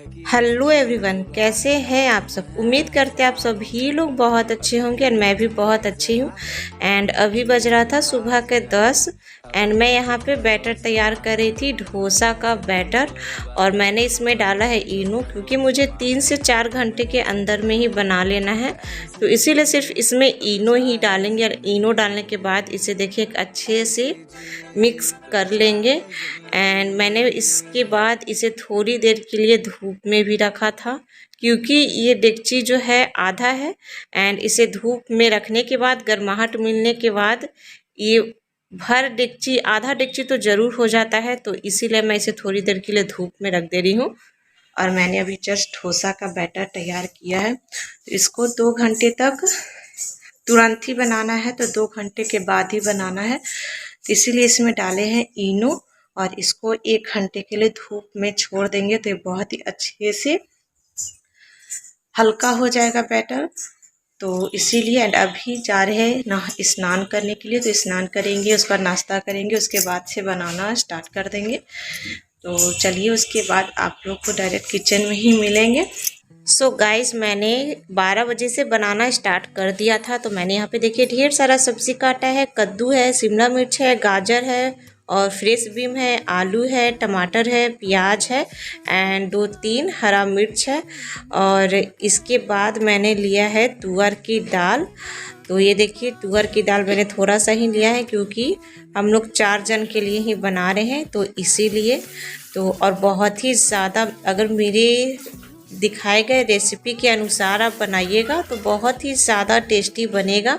Hello everyone, कैसे हैं आप सब। उम्मीद करते हैं आप सभी लोग बहुत अच्छे होंगे और मैं भी बहुत अच्छी हूँ। एंड अभी बज रहा था सुबह के 10 एंड मैं यहाँ पे बैटर तैयार कर रही थी, डोसा का बैटर। और मैंने इसमें डाला है इनो, क्योंकि मुझे 3 से 4 घंटे के अंदर में ही बना लेना है, तो इसीलिए सिर्फ इसमें इनो ही डालेंगे। और इनो डालने के बाद इसे देखिए अच्छे से मिक्स कर लेंगे। एंड मैंने इसके बाद इसे थोड़ी देर के लिए धूप में भी रखा था, क्योंकि ये डेगची जो है आधा है एंड इसे धूप में रखने के बाद गर्माहट मिलने के बाद ये भर डेगची, आधा डेगची तो ज़रूर हो जाता है, तो इसीलिए मैं इसे थोड़ी देर के लिए धूप में रख दे रही हूँ। और मैंने अभी जस्ट डोसा का बैटर तैयार किया है, तो इसको 2 घंटे तक तुरंत ही बनाना है, तो 2 घंटे के बाद ही बनाना है, तो इसीलिए इसमें डाले हैं इनो। और इसको 1 घंटे के लिए धूप में छोड़ देंगे, तो ये बहुत ही अच्छे से हल्का हो जाएगा बैटर। तो इसीलिए एंड अभी जा रहे हैं ना स्नान करने के लिए, तो स्नान करेंगे, उसका नाश्ता करेंगे, उसके बाद से बनाना स्टार्ट कर देंगे। तो चलिए उसके बाद आप लोग को डायरेक्ट किचन में ही मिलेंगे। सो गाइस, मैंने 12 बजे से बनाना स्टार्ट कर दिया था। तो मैंने यहाँ पे देखिए ढेर सारा सब्जी काटा है, कद्दू है, शिमला मिर्च है, गाजर है और फ्रेश बीन है, आलू है, टमाटर है, प्याज है एंड 2-3 हरा मिर्च है। और इसके बाद मैंने लिया है तुअर की दाल। तो ये देखिए तुअर की दाल मैंने थोड़ा सा ही लिया है, क्योंकि हम लोग 4 जन के लिए ही बना रहे हैं, तो इसीलिए। तो और बहुत ही ज़्यादा, अगर मेरे दिखाए गए रेसिपी के अनुसार आप बनाइएगा तो बहुत ही ज़्यादा टेस्टी बनेगा।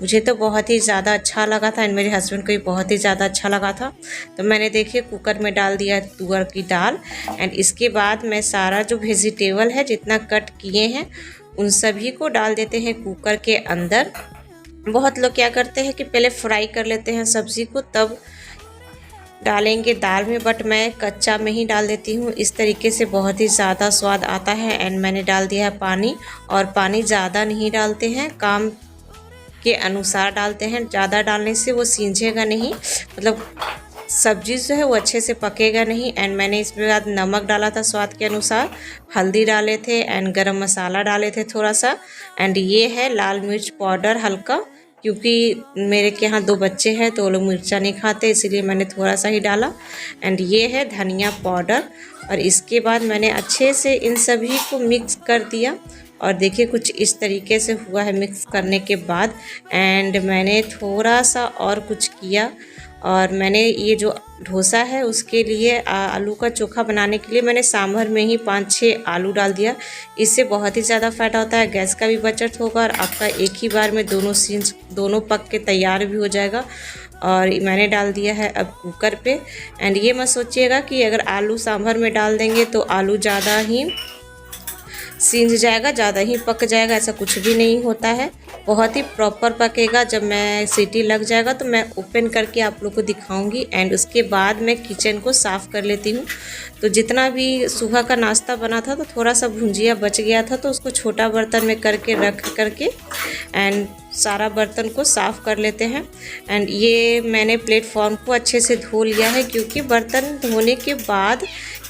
मुझे तो बहुत ही ज़्यादा अच्छा लगा था एंड मेरे हस्बैंड को भी बहुत ही ज़्यादा अच्छा लगा था। तो मैंने देखिए कुकर में डाल दिया तुअर की दाल एंड इसके बाद मैं सारा जो वेजिटेबल है जितना कट किए हैं उन सभी को डाल देते हैं कुकर के अंदर। बहुत लोग क्या करते हैं कि पहले फ्राई कर लेते हैं सब्ज़ी को, तब डालेंगे दाल में, बट मैं कच्चा में ही डाल देती हूँ। इस तरीके से बहुत ही ज़्यादा स्वाद आता है। एंड मैंने डाल दिया है पानी, और पानी ज़्यादा नहीं डालते हैं, काम के अनुसार डालते हैं। ज़्यादा डालने से वो सींचेगा नहीं, मतलब सब्जी जो है वो अच्छे से पकेगा नहीं। एंड मैंने इसमें बाद नमक डाला था स्वाद के अनुसार, हल्दी डाले थे एंड गरम मसाला डाले थे थोड़ा सा। एंड ये है लाल मिर्च पाउडर हल्का, क्योंकि मेरे के यहाँ 2 बच्चे हैं तो वो लोग मिर्चा नहीं खाते, इसीलिए मैंने थोड़ा सा ही डाला। एंड ये है धनिया पाउडर। और इसके बाद मैंने अच्छे से इन सभी को मिक्स कर दिया, और देखिए कुछ इस तरीके से हुआ है मिक्स करने के बाद। एंड मैंने थोड़ा सा और कुछ किया, और मैंने ये जो डोसा है उसके लिए आलू का चोखा बनाने के लिए मैंने सांभर में ही 5-6 आलू डाल दिया। इससे बहुत ही ज़्यादा फ़ायदा होता है, गैस का भी बचत होगा और आपका एक ही बार में दोनों पक के तैयार भी हो जाएगा। और मैंने डाल दिया है अब कुकर पे। एंड ये मत सोचिएगा कि अगर आलू सांभर में डाल देंगे तो आलू ज़्यादा ही सींच जाएगा, ज़्यादा ही पक जाएगा, ऐसा कुछ भी नहीं होता है। बहुत ही प्रॉपर पकेगा। जब मैं सीटी लग जाएगा तो मैं ओपन करके आप लोग को दिखाऊंगी। एंड उसके बाद मैं किचन को साफ़ कर लेती हूँ। तो जितना भी सुबह का नाश्ता बना था तो थोड़ा सा भुंजिया बच गया था, तो उसको छोटा बर्तन में करके रख करके एंड सारा बर्तन को साफ़ कर लेते हैं। एंड ये मैंने प्लेटफॉर्म को अच्छे से धो लिया है, क्योंकि बर्तन धोने के बाद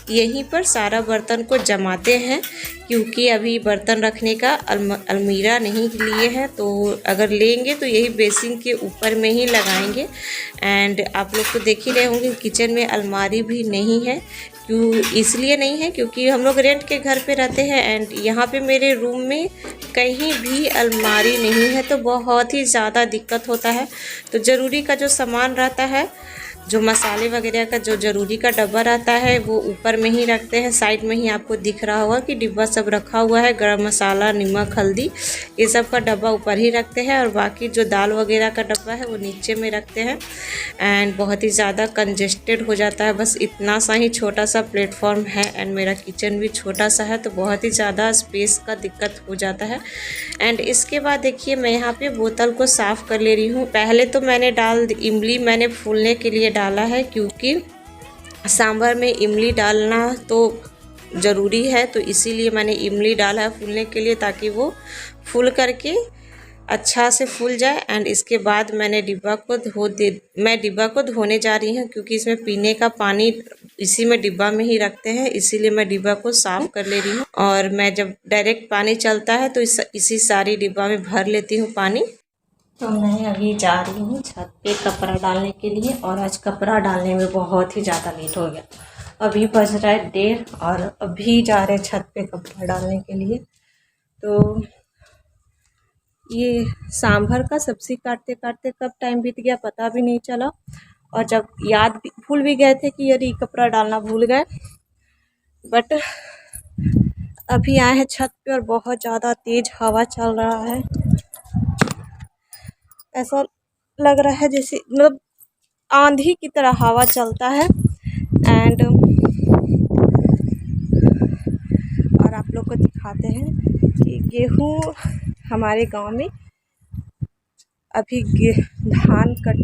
यहीं पर सारा बर्तन को जमाते हैं, क्योंकि अभी बर्तन रखने का अलमीरा नहीं लिए हैं, तो अगर लेंगे तो यही बेसिन के ऊपर में ही लगाएंगे। एंड आप लोग तो देख ही रहे होंगे किचन में अलमारी भी नहीं है। क्यों इसलिए नहीं है, क्योंकि हम लोग रेंट के घर पे रहते हैं एंड यहाँ पे मेरे रूम में कहीं भी अलमारी नहीं है, तो बहुत ही ज़्यादा दिक्कत होता है। तो ज़रूरी का जो सामान रहता है, जो मसाले वगैरह का जो ज़रूरी का डब्बा रहता है वो ऊपर में ही रखते हैं। साइड में ही आपको दिख रहा होगा कि डिब्बा सब रखा हुआ है, गरम मसाला, नमक, हल्दी, ये सब का डब्बा ऊपर ही रखते हैं, और बाकी जो दाल वगैरह का डब्बा है वो नीचे में रखते हैं। एंड बहुत ही ज़्यादा कंजेस्टेड हो जाता है। बस इतना सा ही छोटा सा प्लेटफॉर्म है एंड मेरा किचन भी छोटा सा है, तो बहुत ही ज़्यादा स्पेस का दिक्कत हो जाता है। एंड इसके बाद देखिए मैं यहाँ पे बोतल को साफ़ कर ले रही हूँ। पहले तो मैंने इमली मैंने फूलने के लिए डाला है, क्योंकि सांभर में इमली डालना तो ज़रूरी है, तो इसीलिए मैंने इमली डाला है फूलने के लिए, ताकि वो फूल करके अच्छा से फूल जाए। एंड इसके बाद मैं डिब्बा को धोने जा रही हूँ, क्योंकि इसमें पीने का पानी इसी में डिब्बा में ही रखते हैं, इसीलिए मैं डिब्बा को साफ कर ले रही हूँ। और मैं जब डायरेक्ट पानी चलता है तो इसी सारी डिब्बा में भर लेती हूँ पानी। तो मैं अभी जा रही हूँ छत पे कपड़ा डालने के लिए, और आज कपड़ा डालने में बहुत ही ज़्यादा लेट हो गया। अभी बज रहा है 1:30 और अभी जा रहे हैं छत पे कपड़ा डालने के लिए। तो ये सांभर का सब्ज़ी काटते काटते कब टाइम बीत गया पता भी नहीं चला, और जब भूल भी गए थे कि यदि कपड़ा डालना भूल गए। बट अभी आए हैं छत पे और बहुत ज़्यादा तेज़ हवा चल रहा है। ऐसा लग रहा है जैसे मतलब आंधी की तरह हवा चलता है। एंड और आप लोग को दिखाते हैं कि गेहूँ हमारे गांव में अभी धान कट,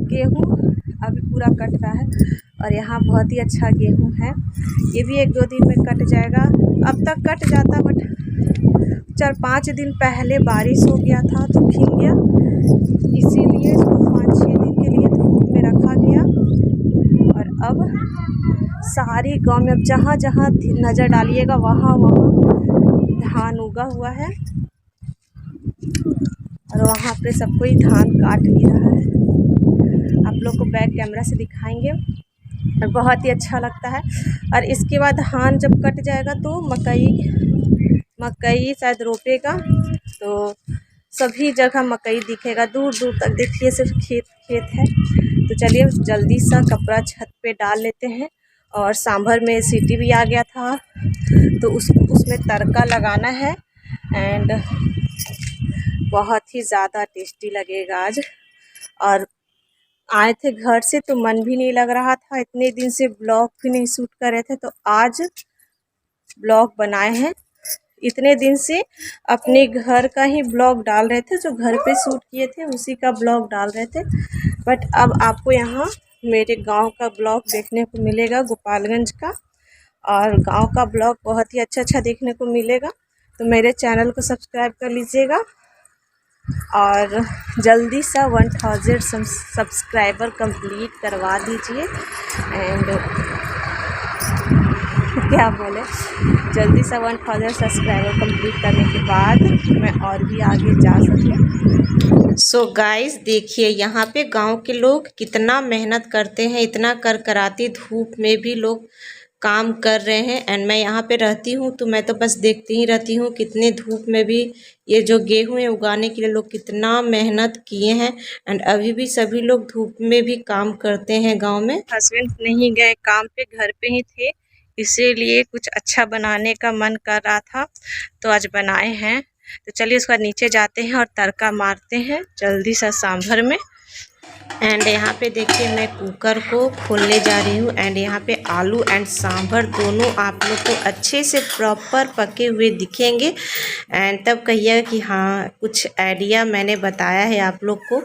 गेहूँ अभी पूरा कट रहा है, और यहाँ बहुत ही अच्छा गेहूँ है। ये भी 1-2 दिन में कट जाएगा। अब तक कट जाता, बट 4-5 दिन पहले बारिश हो गया था तो भीग गया, इसीलिए इसको 5-6 दिन के लिए धूप में रखा गया। और अब सारी गांव में अब जहाँ जहाँ नज़र डालिएगा वहाँ धान उगा हुआ है, और वहाँ पे सब कोई धान काट भी रहा है। आप लोग को बैक कैमरा से दिखाएंगे और बहुत ही अच्छा लगता है। और इसके बाद धान जब कट जाएगा तो मकई शायद रोपेगा, तो सभी जगह मकई दिखेगा, दूर दूर तक देखिए सिर्फ खेत है। तो चलिए जल्दी सा कपड़ा छत पे डाल लेते हैं। और सांभर में सीटी भी आ गया था, तो उसमें तड़का लगाना है, एंड बहुत ही ज़्यादा टेस्टी लगेगा आज। और आए थे घर से तो मन भी नहीं लग रहा था, इतने दिन से ब्लॉग भी नहीं शूट कर रहे थे, तो आज ब्लॉग बनाए हैं। इतने दिन से अपने घर का ही ब्लॉग डाल रहे थे, जो घर पे शूट किए थे उसी का ब्लॉग डाल रहे थे। बट अब आपको यहाँ मेरे गांव का ब्लॉग देखने को मिलेगा, गोपालगंज का, और गांव का ब्लॉग बहुत ही अच्छा देखने को मिलेगा। तो मेरे चैनल को सब्सक्राइब कर लीजिएगा और जल्दी सा 1000 सब्सक्राइबर कंप्लीट करवा दीजिए। एंड क्या बोले, जल्दी से 1000 सब्सक्राइबर कंप्लीट करने के बाद मैं और भी आगे जा सकूँ। सो गाइस देखिए यहाँ पे गांव के लोग कितना मेहनत करते हैं, इतना करकराती धूप में भी लोग काम कर रहे हैं। एंड मैं यहाँ पे रहती हूँ तो मैं तो बस देखती ही रहती हूँ कितने धूप में भी ये जो गेहूँ है उगाने के लिए लोग कितना मेहनत किए हैं। एंड अभी भी सभी लोग धूप में भी काम करते हैं गांव में। हस्बैंड नहीं गए काम पे, घर पे ही थे, इसीलिए कुछ अच्छा बनाने का मन कर रहा था तो आज बनाए हैं। तो चलिए उसके बाद नीचे जाते हैं और तड़का मारते हैं जल्दी सा सांभर में। एंड यहाँ पे देखिए मैं कुकर को खोलने जा रही हूँ। एंड यहाँ पे आलू एंड सांभर दोनों आप लोग को अच्छे से प्रॉपर पके हुए दिखेंगे। एंड तब कहिएगा कि हाँ कुछ आइडिया मैंने बताया है आप लोग को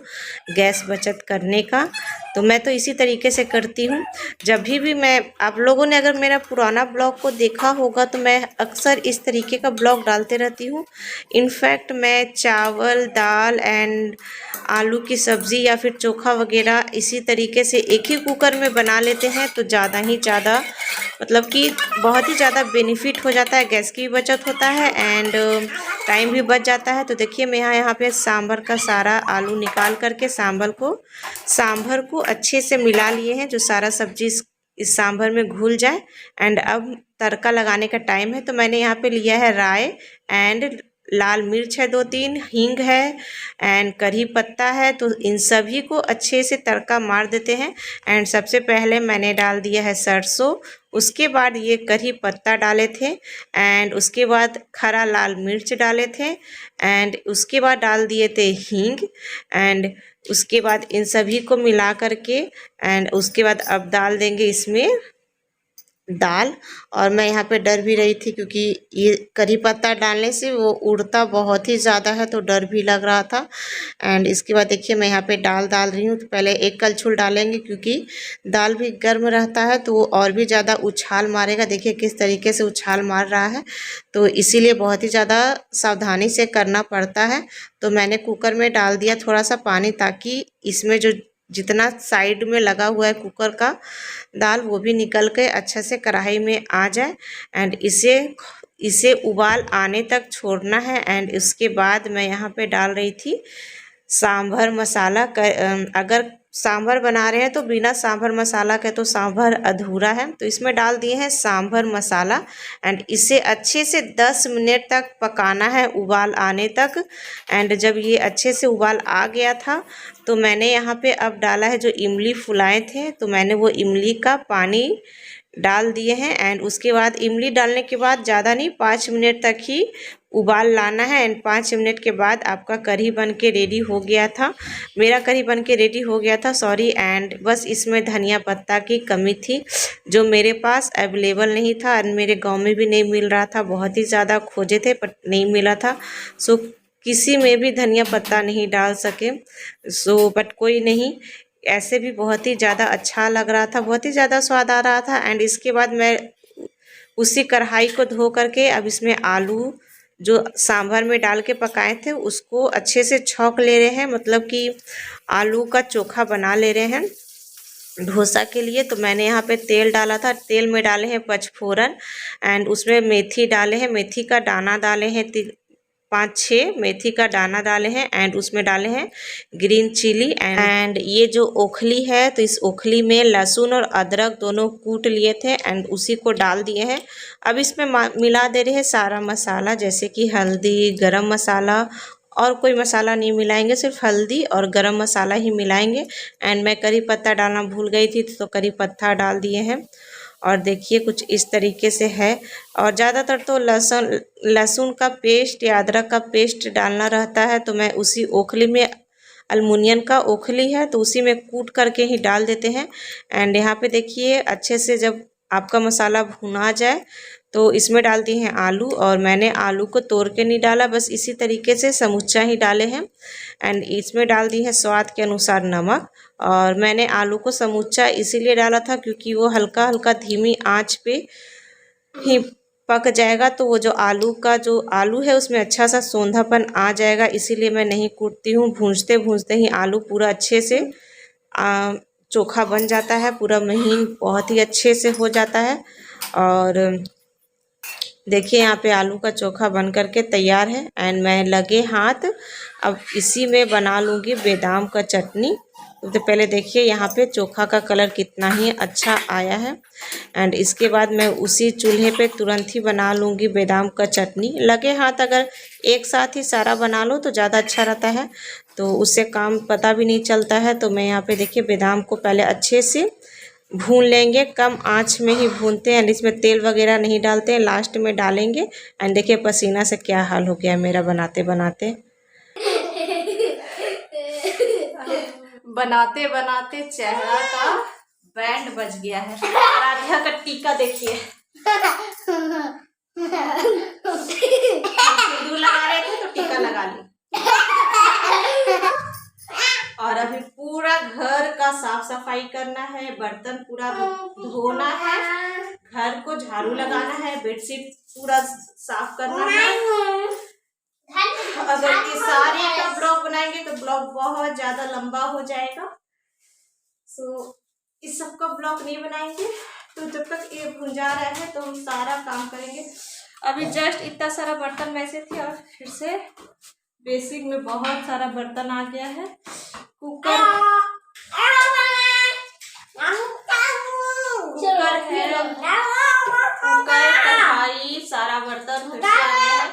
गैस बचत करने का। तो मैं तो इसी तरीके से करती हूँ। जब भी मैं, आप लोगों ने अगर मेरा पुराना ब्लॉग को देखा होगा तो मैं अक्सर इस तरीके का ब्लॉग डालते रहती हूँ। इनफैक्ट मैं चावल, दाल एंड आलू की सब्ज़ी या फिर चोखा वगैरह इसी तरीके से एक ही कुकर में बना लेते हैं, तो ज़्यादा ही ज़्यादा मतलब कि बहुत ही ज़्यादा बेनिफिट हो जाता है, गैस की भी बचत होता है एंड टाइम भी बच जाता है। तो देखिए मैं यहाँ पे सांभर का सारा आलू निकाल करके सांभर को अच्छे से मिला लिए हैं, जो सारा सब्जी इस सांभर में घुल जाए। एंड अब तड़का लगाने का टाइम है। तो मैंने यहाँ पे लिया है राई एंड लाल मिर्च है 2-3, हींग है एंड करी पत्ता है। तो इन सभी को अच्छे से तड़का मार देते हैं। एंड सबसे पहले मैंने डाल दिया है सरसों, उसके बाद ये करी पत्ता डाले थे, एंड उसके बाद खरा लाल मिर्च डाले थे, एंड उसके बाद डाल दिए थे हींग। एंड उसके बाद इन सभी को मिला करके एंड उसके बाद अब डाल देंगे इसमें दाल। और मैं यहाँ पे डर भी रही थी क्योंकि ये करी पत्ता डालने से वो उड़ता बहुत ही ज़्यादा है, तो डर भी लग रहा था। एंड इसके बाद देखिए मैं यहाँ पे डाल रही हूँ। तो पहले एक कलछुल डालेंगे क्योंकि दाल भी गर्म रहता है तो वो और भी ज़्यादा उछाल मारेगा। देखिए किस तरीके से उछाल मार रहा है, तो इसीलिए बहुत ही ज़्यादा सावधानी से करना पड़ता है। तो मैंने कुकर में डाल दिया थोड़ा सा पानी ताकि इसमें जो जितना साइड में लगा हुआ है कुकर का दाल वो भी निकल के अच्छा से कढ़ाई में आ जाए। एंड इसे उबाल आने तक छोड़ना है। एंड उसके बाद मैं यहाँ पे डाल रही थी सांभर मसाला। अगर सांभर बना रहे हैं तो बिना सांभर मसाला के तो सांभर अधूरा है, तो इसमें डाल दिए हैं सांभर मसाला। एंड इसे अच्छे से 10 मिनट तक पकाना है, उबाल आने तक। एंड जब ये अच्छे से उबाल आ गया था तो मैंने यहाँ पे अब डाला है जो इमली फुलाए थे, तो मैंने वो इमली का पानी डाल दिए हैं। एंड उसके बाद इमली डालने के बाद ज़्यादा नहीं, 5 मिनट तक ही उबाल लाना है। एंड 5 मिनट के बाद आपका कढ़ी बन के रेडी हो गया था, मेरा कढ़ी बन के रेडी हो गया था, सॉरी। एंड बस इसमें धनिया पत्ता की कमी थी जो मेरे पास अवेलेबल नहीं था और मेरे गांव में भी नहीं मिल रहा था। बहुत ही ज़्यादा खोजे थे पर नहीं मिला था, सो किसी में भी धनिया पत्ता नहीं डाल सके। सो बट कोई नहीं, ऐसे भी बहुत ही ज़्यादा अच्छा लग रहा था, बहुत ही ज़्यादा स्वाद आ रहा था। एंड इसके बाद मैं उसी कढ़ाई को धो करके अब इसमें आलू जो सांभर में डाल के पकाए थे उसको अच्छे से छौंक ले रहे हैं, मतलब कि आलू का चोखा बना ले रहे हैं डोसा के लिए। तो मैंने यहाँ पे तेल डाला था, तेल में डाले हैं पचफोरन। एंड उसमें मेथी डाले हैं, मेथी का दाना डाले हैं 5-6 मेथी का दाना डाले हैं। एंड उसमें डाले हैं ग्रीन चिली। एंड ये जो ओखली है तो इस ओखली में लहसुन और अदरक दोनों कूट लिए थे एंड उसी को डाल दिए हैं। अब इसमें मिला दे रहे हैं सारा मसाला, जैसे कि हल्दी, गरम मसाला, और कोई मसाला नहीं मिलाएंगे, सिर्फ हल्दी और गरम मसाला ही मिलाएंगे। एंड मैं करी पत्ता डालना भूल गई थी तो करी पत्ता डाल दिए हैं। और देखिए कुछ इस तरीके से है। और ज़्यादातर तो लहसुन का पेस्ट या अदरक का पेस्ट डालना रहता है, तो मैं उसी ओखली में, अल्मुनियम का ओखली है तो उसी में कूट करके ही डाल देते हैं। एंड यहाँ पे देखिए अच्छे से जब आपका मसाला भुना जाए तो इसमें डाल दिए हैं आलू। और मैंने आलू को तोड़ के नहीं डाला, बस इसी तरीके से समूचा ही डाले हैं। एंड इसमें डाल दी है स्वाद के अनुसार नमक। और मैंने आलू को समूचा इसीलिए डाला था क्योंकि वो हल्का हल्का धीमी आंच पे ही पक जाएगा, तो वो जो आलू है उसमें अच्छा सा सोंधापन आ जाएगा, इसीलिए मैं नहीं कूटती हूँ। भूंजते भूंजते ही आलू पूरा अच्छे से चोखा बन जाता है, पूरा महीन बहुत ही अच्छे से हो जाता है। और देखिए यहाँ पे आलू का चोखा बन करके तैयार है। एंड मैं लगे हाथ अब इसी में बना लूँगी बादाम का चटनी। तो पहले देखिए यहाँ पे चोखा का कलर कितना ही अच्छा आया है। एंड इसके बाद मैं उसी चूल्हे पे तुरंत ही बना लूँगी बादाम का चटनी। लगे हाथ अगर एक साथ ही सारा बना लो तो ज़्यादा अच्छा रहता है, तो उससे काम पता भी नहीं चलता है। तो मैं यहाँ पे देखिए बादाम को पहले अच्छे से भून लेंगे, कम आंच में ही भूनते हैं। इसमें तेल वगैरह नहीं डालते हैं, लास्ट में डालेंगे। एंड देखिए पसीना से क्या हाल हो गया मेरा बनाते बनाते बनाते बनाते चेहरा का बैंड बज गया है। आराध्या का टीका देखिए, सिंदूर लगा रहे थे तो टीका लगा ली। और अभी पूरा घर का साफ सफाई करना है, बर्तन पूरा धोना है, घर को झाड़ू लगाना है, बेडशीट पूरा साफ करना है। अगर ये सारे का ब्लॉग बनाएंगे तो ब्लॉग बहुत ज्यादा लंबा हो जाएगा, सो इस सब का ब्लॉग नहीं बनाएंगे। तो जब तक ये भुंजा रहा है तो हम सारा काम करेंगे। अभी जस्ट इतना सारा बर्तन वैसे थे और फिर से बेसिक में बहुत सारा बर्तन आ गया है। कुकर है, कढ़ाई, सारा बर्तन फिर से आ गया है।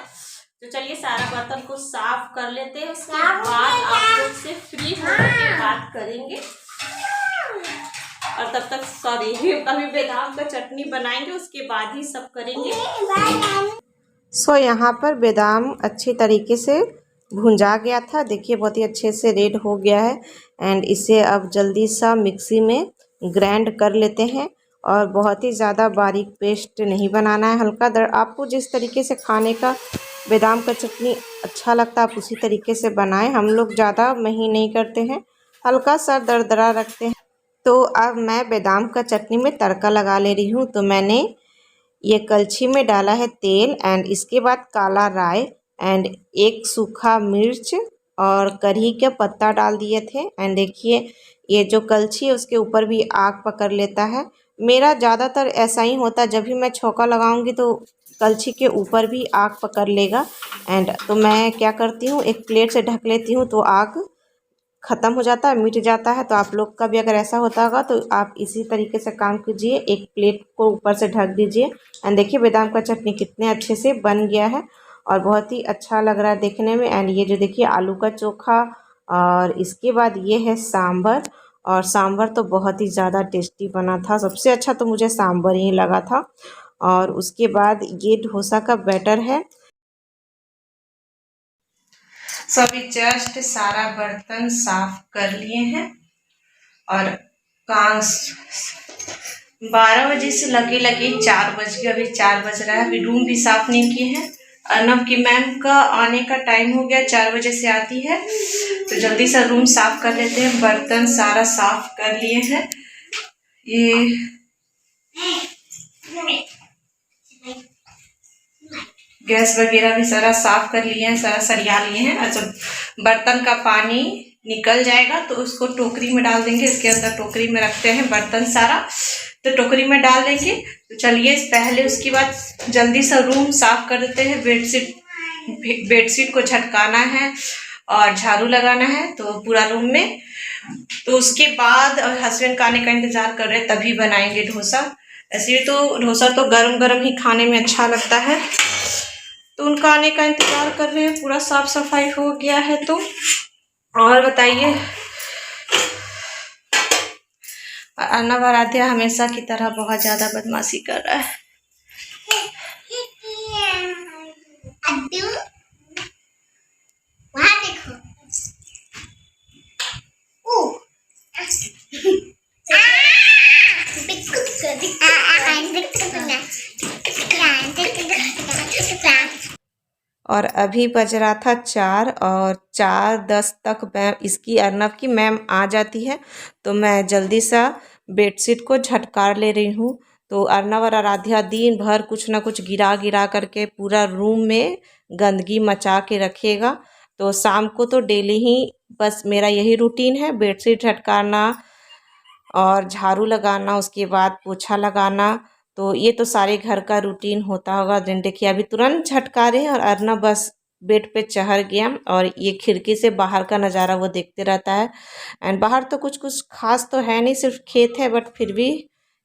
तो चलिए सारा बर्तन को साफ कर लेते हैं, उसके बाद आप लोग से फ्री होकर के बात करेंगे। और तब तक अभी बादाम का चटनी बनाएंगे, उसके बाद ही सब करेंगे। सो यहाँ पर बादाम अच्छी तरीके से भुंजा गया था, देखिए बहुत ही अच्छे से रेड हो गया है। एंड इसे अब जल्दी सा मिक्सी में ग्राइंड कर लेते हैं। और बहुत ही ज़्यादा बारीक पेस्ट नहीं बनाना है, हल्का आपको जिस तरीके से खाने का बादाम का चटनी अच्छा लगता है आप उसी तरीके से बनाएं। हम लोग ज़्यादा महीन नहीं करते हैं, हल्का सा दरदरा रखते हैं। तो अब मैं बादाम का चटनी में तड़का लगा ले रही हूँ। तो मैंने ये कलछी में डाला है तेल। एंड इसके बाद काला राई एंड 1 सूखा मिर्च और कढ़ी के पत्ता डाल दिए थे। एंड देखिए ये जो कलछी है उसके ऊपर भी आग पकड़ लेता है। मेरा ज़्यादातर ऐसा ही होता है, जब भी मैं छौंका लगाऊंगी तो कलछी के ऊपर भी आग पकड़ लेगा। एंड तो मैं क्या करती हूँ, एक प्लेट से ढक लेती हूँ तो आग ख़त्म हो जाता है, मिट जाता है। तो आप लोग का भी अगर ऐसा होता होगा तो आप इसी तरीके से काम कीजिए, एक प्लेट को ऊपर से ढक दीजिए। एंड देखिए बादाम का चटनी कितने अच्छे से बन गया है और बहुत ही अच्छा लग रहा है देखने में। एंड ये जो देखिए आलू का चोखा, और इसके बाद ये है सांभर, और सांभर तो बहुत ही ज़्यादा टेस्टी बना था। सबसे अच्छा तो मुझे सांभर ही लगा था। और उसके बाद ये डोसा का बैटर है। सो अभी जस्ट सारा बर्तन साफ कर लिए हैं और काम 12 बजे से लगे लगे 4 बज गए, अभी 4 बज रहा है। अभी रूम भी साफ नहीं किए हैं। अर्नब की मैम का आने का टाइम हो गया, 4 बजे से आती है, तो जल्दी से रूम साफ कर लेते हैं। बर्तन सारा साफ कर लिए हैं। ये गैस वगैरह भी सारा साफ कर लिए हैं, सारा सरिया लिए हैं। और जब बर्तन का पानी निकल जाएगा तो उसको टोकरी में डाल देंगे। इसके अंदर टोकरी में रखते हैं बर्तन सारा, तो टोकरी में डाल देंगे। तो चलिए पहले उसके बाद जल्दी से रूम साफ कर देते हैं। बेडशीट को झटकाना है और झाड़ू लगाना है तो पूरा रूम में। तो उसके बाद हस्बैंड का आने का इंतजार कर रहे हैं, तभी बनाएंगे डोसा। ऐसे तो डोसा तो गरम गरम ही खाने में अच्छा लगता है, तो उनका आने का इंतजार कर रहे हैं। पूरा साफ सफाई हो गया है। तो और बताइए, अर्नब आराध्या हमेशा की तरह बहुत ज्यादा बदमाशी कर रहा है। वहाँ देखो। और अभी बज रहा था 4, और 4:10 तक मैम इसकी अर्नब की मैम आ जाती है। तो मैं जल्दी सा बेडशीट को झटकार ले रही हूँ। तो अर्नब और आराध्या दिन भर कुछ ना कुछ गिरा गिरा करके पूरा रूम में गंदगी मचा के रखेगा। तो शाम को तो डेली ही बस मेरा यही रूटीन है, बेडशीट झटकारना और झाड़ू लगाना, उसके बाद पोछा लगाना। तो ये तो सारे घर का रूटीन होता होगा। दिन देखिए अभी तुरंत झटका रहे हैं और अर्नब बस बेड पे चढ़ गया और ये खिड़की से बाहर का नज़ारा वो देखते रहता है। एंड बाहर तो कुछ कुछ खास तो है नहीं, सिर्फ खेत है, बट फिर भी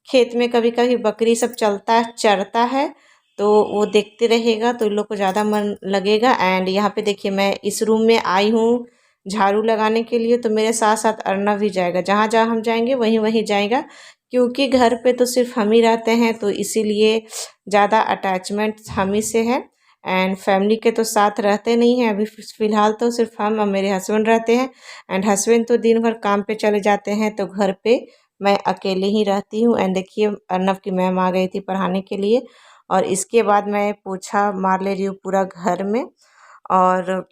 खेत में कभी कभी बकरी सब चलता है, चरता है, तो वो देखते रहेगा तो इन लोग को ज़्यादा मन लगेगा। एंड यहाँ पे देखिए मैं इस रूम में आई हूँ झाड़ू लगाने के लिए, तो मेरे साथ साथ अर्नब भी जाएगा। जहाँ जहाँ हम जाएंगे वहीं वहीं जाएगा, क्योंकि घर पे तो सिर्फ हम ही रहते हैं, तो इसीलिए ज़्यादा अटैचमेंट हम ही से है। एंड फैमिली के तो साथ रहते नहीं हैं अभी फ़िलहाल, तो सिर्फ हम और मेरे हस्बैंड रहते हैं। एंड हस्बैंड तो दिन भर काम पे चले जाते हैं, तो घर पे मैं अकेले ही रहती हूँ। एंड देखिए अर्नब की मैम आ गई थी पढ़ाने के लिए, और इसके बाद मैं पोछा मार ले रही हूँ पूरा घर में। और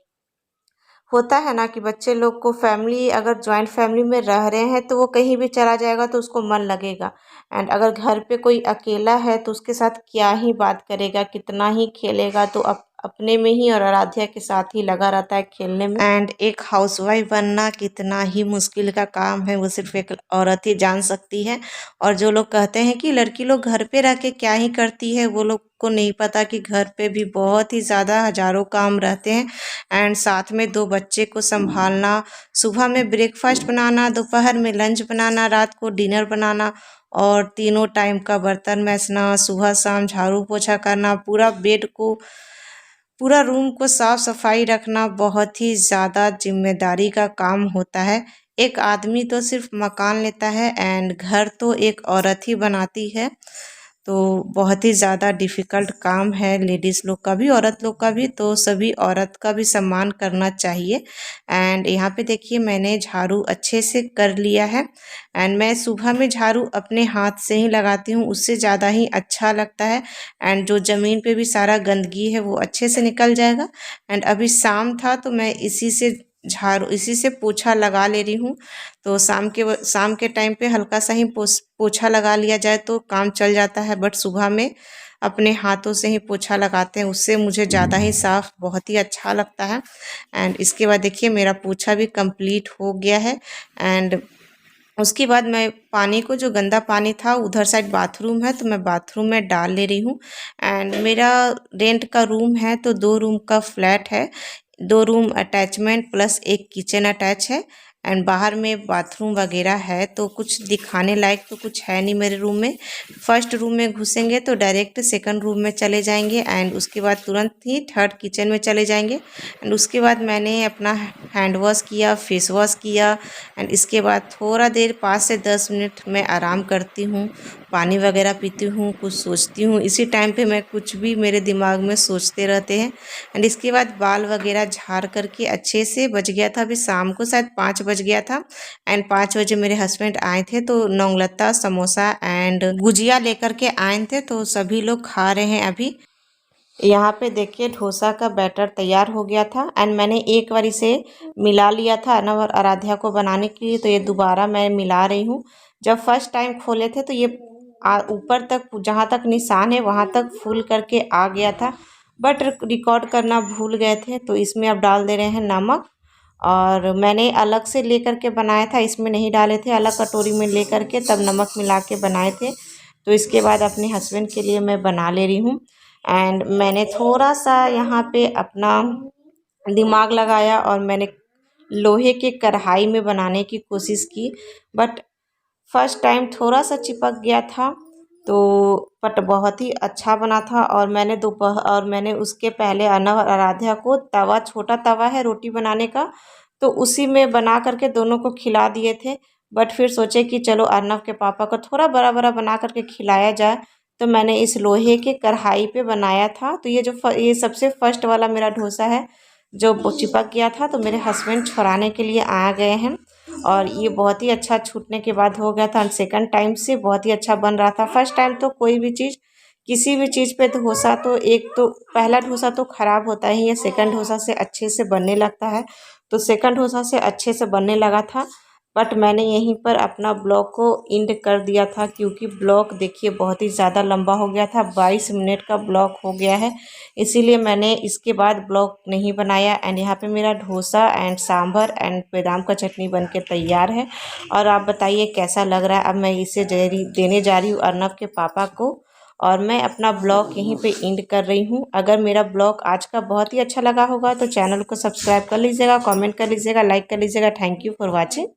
होता है ना कि बच्चे लोग को फैमिली, अगर जॉइंट फैमिली में रह रहे हैं तो वो कहीं भी चला जाएगा तो उसको मन लगेगा। एंड अगर घर पे कोई अकेला है तो उसके साथ क्या ही बात करेगा, कितना ही खेलेगा, तो अपने में ही और आराध्या के साथ ही लगा रहता है खेलने में। एंड एक हाउसवाइफ बनना कितना ही मुश्किल का काम है, वो सिर्फ एक औरत ही जान सकती है। और जो लोग कहते हैं कि लड़की लोग घर पे रह के क्या ही करती है, वो लोग को नहीं पता कि घर पे भी बहुत ही ज़्यादा हज़ारों काम रहते हैं। एंड साथ में 2 बच्चे को संभालना, सुबह में ब्रेकफास्ट बनाना, दोपहर में लंच बनाना, रात को डिनर बनाना, और तीनों टाइम का बर्तन मैजना, सुबह शाम झाड़ू पोछा करना, पूरा रूम को साफ सफाई रखना बहुत ही ज़्यादा जिम्मेदारी का काम होता है। एक आदमी तो सिर्फ मकान लेता है एंड घर तो एक औरत ही बनाती है। तो बहुत ही ज़्यादा डिफ़िकल्ट काम है लेडीज़ लोग का भी, औरत लोग का भी, तो सभी औरत का भी सम्मान करना चाहिए। एंड यहाँ पे देखिए मैंने झाड़ू अच्छे से कर लिया है। एंड मैं सुबह में झाड़ू अपने हाथ से ही लगाती हूँ, उससे ज़्यादा ही अच्छा लगता है। एंड जो ज़मीन पे भी सारा गंदगी है वो अच्छे से निकल जाएगा। एंड अभी शाम था तो मैं इसी से पोछा लगा ले रही हूँ। तो शाम के टाइम पे हल्का सा ही पोछा लगा लिया जाए तो काम चल जाता है, बट सुबह में अपने हाथों से ही पोछा लगाते हैं, उससे मुझे ज़्यादा ही साफ़ बहुत ही अच्छा लगता है। एंड इसके बाद देखिए मेरा पोछा भी कंप्लीट हो गया है। एंड उसके बाद मैं पानी को, जो गंदा पानी था, उधर साइड बाथरूम है तो मैं बाथरूम में डाल ले रही हूँ। एंड मेरा रेंट का रूम है तो 2 रूम का फ्लैट है, 2 रूम अटैचमेंट प्लस एक किचन अटैच है एंड बाहर में बाथरूम वगैरह है। तो कुछ दिखाने लायक तो कुछ है नहीं मेरे रूम में। फर्स्ट रूम में घुसेंगे तो डायरेक्ट सेकंड रूम में चले जाएंगे एंड उसके बाद तुरंत ही थर्ड किचन में चले जाएंगे। एंड उसके बाद मैंने अपना हैंड वॉश किया, फेस वॉश किया एंड इसके बाद थोड़ा देर 5 से 10 मिनट मैं आराम करती हूँ, पानी वगैरह पीती हूँ, कुछ सोचती हूँ। इसी टाइम पे मैं कुछ भी मेरे दिमाग में सोचते रहते हैं। एंड इसके बाद बाल वगैरह झाड़ करके अच्छे से, बज गया था अभी शाम को शायद 5 बज गया था एंड 5 बजे मेरे हस्बैंड आए थे तो नौलत्ता, समोसा एंड गुजिया लेकर के आए थे तो सभी लोग खा रहे हैं अभी। यहाँ पे देखिए डोसा का बैटर तैयार हो गया था एंड मैंने एक बार इसे मिला लिया था अर्नव और आराध्या को बनाने के लिए, तो ये दोबारा मैं मिला रही हूँ। जब फर्स्ट टाइम खोले थे तो ये ऊपर तक, जहाँ तक निशान है वहाँ तक फुल करके आ गया था, बट रिकॉर्ड करना भूल गए थे। तो इसमें अब डाल दे रहे हैं नमक, और मैंने अलग से लेकर के बनाया था, इसमें नहीं डाले थे, अलग कटोरी में लेकर के तब नमक मिला के बनाए थे। तो इसके बाद अपने हस्बैंड के लिए मैं बना ले रही हूँ एंड मैंने थोड़ा सा यहाँ पे अपना दिमाग लगाया और मैंने लोहे के कढ़ाई में बनाने की कोशिश की, बट फर्स्ट टाइम थोड़ा सा चिपक गया था तो, बट बहुत ही अच्छा बना था। और मैंने उसके पहले अर्नव और आराध्या को तवा, छोटा तवा है रोटी बनाने का, तो उसी में बना करके दोनों को खिला दिए थे। बट फिर सोचे कि चलो अर्नव के पापा को थोड़ा बड़ा बड़ा बना करके खिलाया जाए, तो मैंने इस लोहे के कढ़ाई पे बनाया था। तो ये सबसे फर्स्ट वाला मेरा डोसा है जो चिपक गया था, तो मेरे हस्बैंड छुड़ाने के लिए आ गए हैं और ये बहुत ही अच्छा छूटने के बाद हो गया था। सेकंड टाइम से बहुत ही अच्छा बन रहा था। फर्स्ट टाइम तो कोई भी चीज़, किसी भी चीज़ पे डोसा, तो एक तो पहला डोसा तो ख़राब होता ही है, सेकंड डोसा से अच्छे से बनने लगता है। तो सेकंड डोसा से अच्छे से बनने लगा था, बट मैंने यहीं पर अपना ब्लॉग को एंड कर दिया था क्योंकि ब्लॉग देखिए बहुत ही ज़्यादा लंबा हो गया था, 22 मिनट का ब्लॉग हो गया है, इसीलिए मैंने इसके बाद ब्लॉग नहीं बनाया। एंड यहाँ पे मेरा डोसा एंड सांभर एंड बादाम का चटनी बन के तैयार है। और आप बताइए कैसा लग रहा है। अब मैं इसे देने जा रही हूँ अर्नव के पापा को, और मैं अपना ब्लॉग यहीं पे एंड कर रही हूँ। अगर मेरा ब्लॉग आज का बहुत ही अच्छा लगा होगा तो चैनल को सब्सक्राइब कर लीजिएगा, कमेंट कर लीजिएगा, लाइक कर लीजिएगा। Thank you for watching.